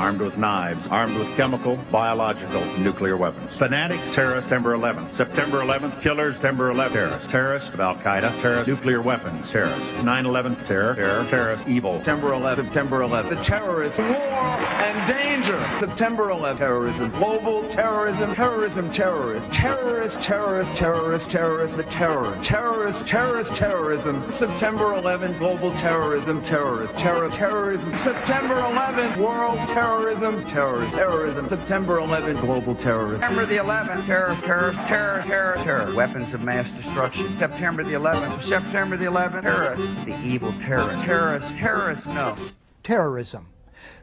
armed with knives, armed with chemical, biological, nuclear weapons. Fanatics, terrorists, September 11th. September 11th, killers, September 11th, terrorists. Terrorists of Al-Qaeda, terrorists, nuclear weapons, terrorists. 9/11, terror, terrorists, evil. September 11th, September 11th. The terrorists, war and danger. September 11th, terrorism, global terrorism, terrorism, terrorists, terrorists, terrorists, terrorists, terrorists, the terror, terrorists, terrorists, terrorism. September 11th, global terrorism, terrorists, terrorism. September 11th, world terrorism, terrorism. September 11th, global terrorism. September the 11th, terror. Weapons of mass destruction. September the 11th, September the 11th, terrorists, the evil terrorists, no. Terrorism.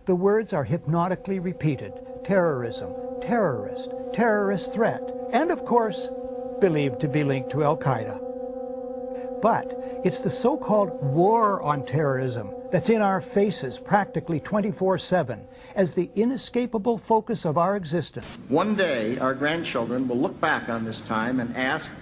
The words are hypnotically repeated. Terrorism, terrorist, terrorist threat, and of course, believed to be linked to Al-Qaeda. But it's the so-called war on terrorism that's in our faces practically 24/7 as the inescapable focus of our existence. One day, our grandchildren will look back on this time and ask,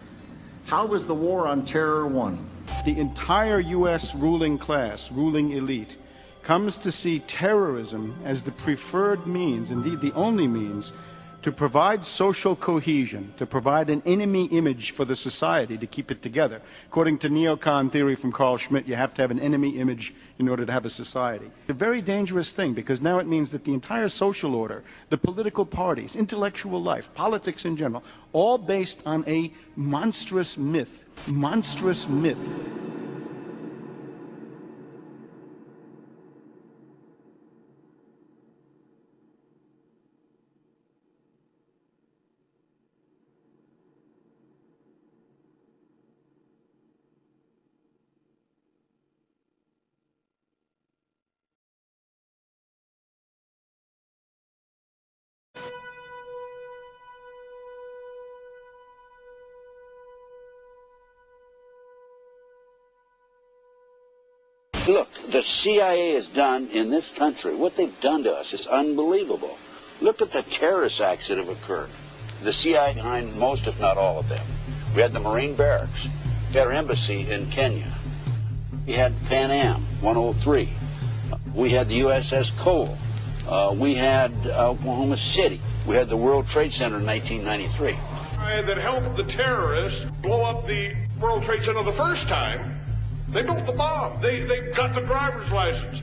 how was the war on terror won? The entire U.S. ruling class, ruling elite, comes to see terrorism as the preferred means, indeed the only means, to provide social cohesion, to provide an enemy image for the society to keep it together. According to neocon theory from Carl Schmitt, you have to have an enemy image in order to have a society. It's a very dangerous thing because now it means that the entire social order, the political parties, intellectual life, politics in general, all based on a monstrous myth. Monstrous myth. Look, the CIA has done in this country, what they've done to us is unbelievable. Look at the terrorist acts that have occurred. The CIA behind most, if not all of them. We had the Marine barracks. We had our embassy in Kenya. We had Pan Am 103. We had the USS Cole. We had Oklahoma City. We had the World Trade Center in 1993. That helped the terrorists blow up the World Trade Center the first time. They built the bomb. They got the driver's license.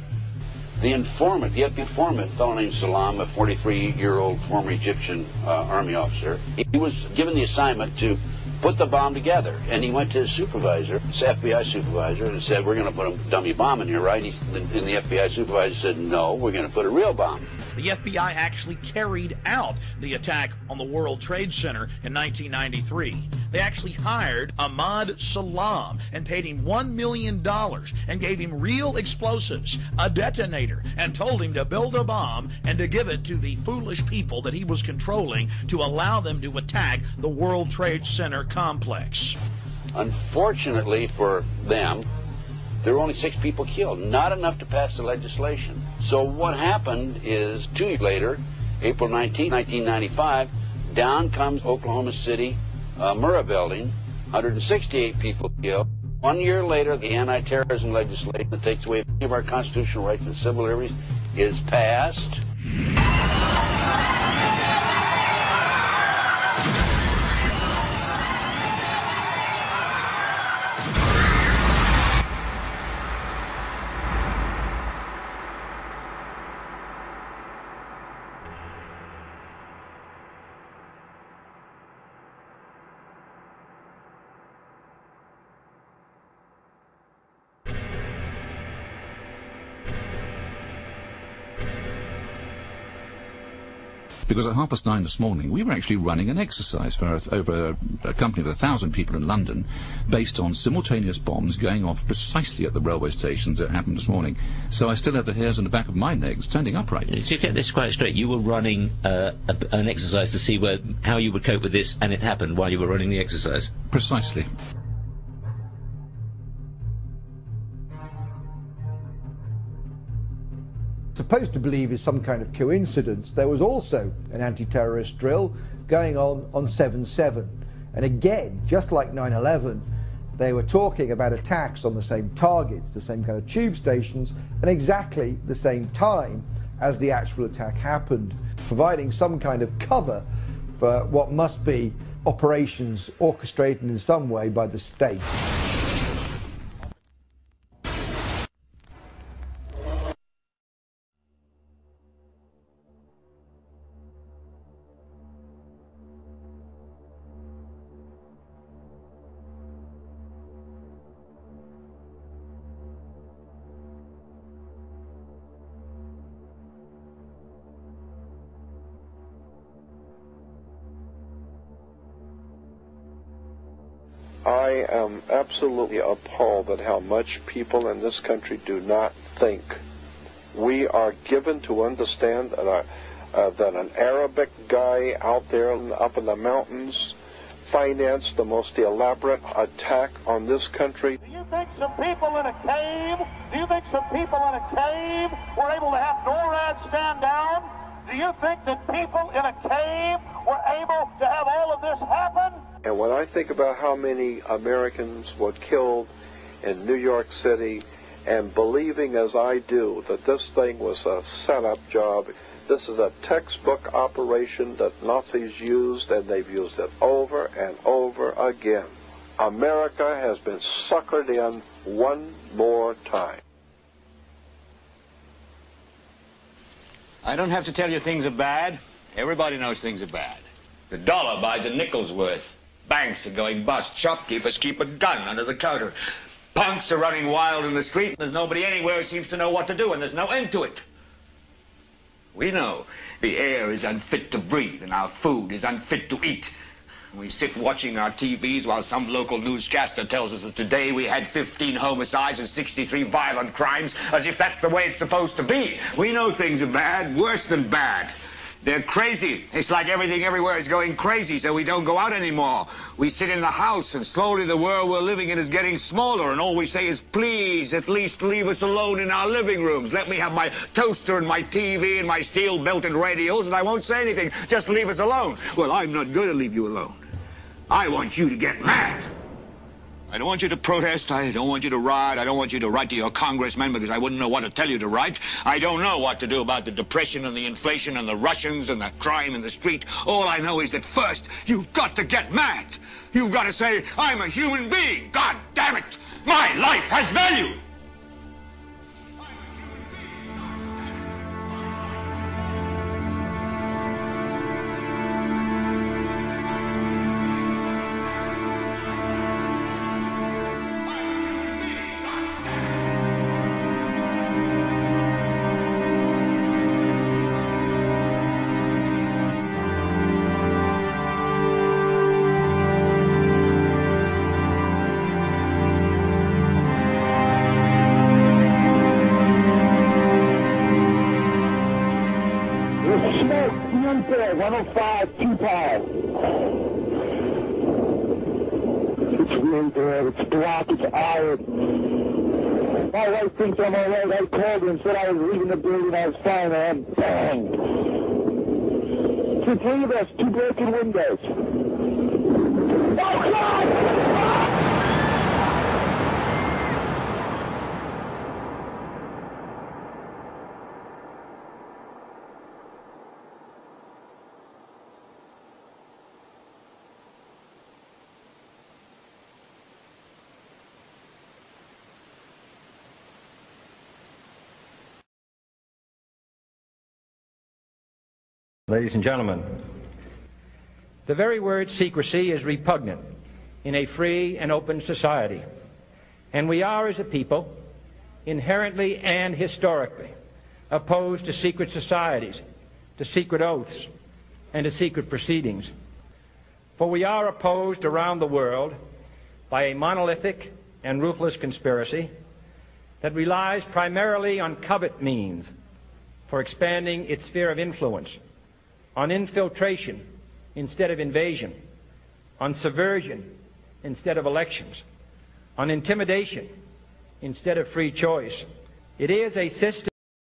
The informant, the FBI informant, a fellow named Salam, a 43-year-old former Egyptian army officer, he was given the assignment to put the bomb together. And he went to his supervisor, his FBI supervisor, and said, we're going to put a dummy bomb in here, right? And the FBI supervisor said, no, we're going to put a real bomb. The FBI actually carried out the attack on the World Trade Center in 1993. They actually hired Ahmad Salam and paid him $1 million and gave him real explosives, a detonator, and told him to build a bomb and to give it to the foolish people that he was controlling to allow them to attack the World Trade Center complex. Unfortunately for them, there were only 6 people killed, not enough to pass the legislation. So what happened is 2 years later, April 19, 1995, down comes Oklahoma City Murrah building, 168 people killed. 1 year later, the anti-terrorism legislation that takes away many of our constitutional rights and civil liberties is passed. Because at 9:30 this morning, we were actually running an exercise for over a company of 1,000 people in London, based on simultaneous bombs going off precisely at the railway stations that happened this morning. So I still have the hairs on the back of my neck standing upright. To get this quite straight, you were running an exercise to see how you would cope with this, and it happened while you were running the exercise? Precisely. Supposed to believe is some kind of coincidence, there was also an anti-terrorist drill going on 7/7. And again, just like 9/11, they were talking about attacks on the same targets, the same kind of tube stations, and exactly the same time. as the actual attack happened, providing some kind of cover for what must be operations orchestrated in some way by the state. I am absolutely appalled at how much people in this country do not think. We are given to understand that an Arabic guy out there up in the mountains financed the most elaborate attack on this country. Do you think some people in a cave, were able to have NORAD stand down? Do you think that people in a cave were able to have all of this happen? And when I think about how many Americans were killed in New York City, and believing as I do that this thing was a setup job, this is a textbook operation that Nazis used, and they've used it over and over again. America has been suckered in one more time. I don't have to tell you things are bad. Everybody knows things are bad. The dollar buys a nickel's worth. Banks are going bust. Shopkeepers keep a gun under the counter. Punks are running wild in the street, and there's nobody anywhere who seems to know what to do, and there's no end to it. We know the air is unfit to breathe, and our food is unfit to eat. We sit watching our TVs while some local newscaster tells us that today we had 15 homicides and 63 violent crimes, as if that's the way it's supposed to be. We know things are bad, worse than bad. They're crazy. It's like everything everywhere is going crazy, so we don't go out anymore. We sit in the house, and slowly the world we're living in is getting smaller, and all we say is, please, at least leave us alone in our living rooms. Let me have my toaster and my TV and my steel-belted radios, and I won't say anything. Just leave us alone. Well, I'm not going to leave you alone. I want you to get mad. I don't want you to protest. I don't want you to riot. I don't want you to write to your congressman because I wouldn't know what to tell you to write. I don't know what to do about the depression and the inflation and the Russians and the crime in the street. All I know is that first, you've got to get mad. You've got to say, I'm a human being. God damn it. My life has value. My wife thinks I'm all right. I called her and said I was leaving the building. I was fine, and bang. It's three of us, 2 broken windows. Oh, God! Ladies and gentlemen, the very word secrecy is repugnant in a free and open society, and we are, as a people, inherently and historically opposed to secret societies, to secret oaths, and to secret proceedings. For we are opposed around the world by a monolithic and ruthless conspiracy that relies primarily on covert means for expanding its sphere of influence, on infiltration instead of invasion, on subversion instead of elections, on intimidation instead of free choice. It is a system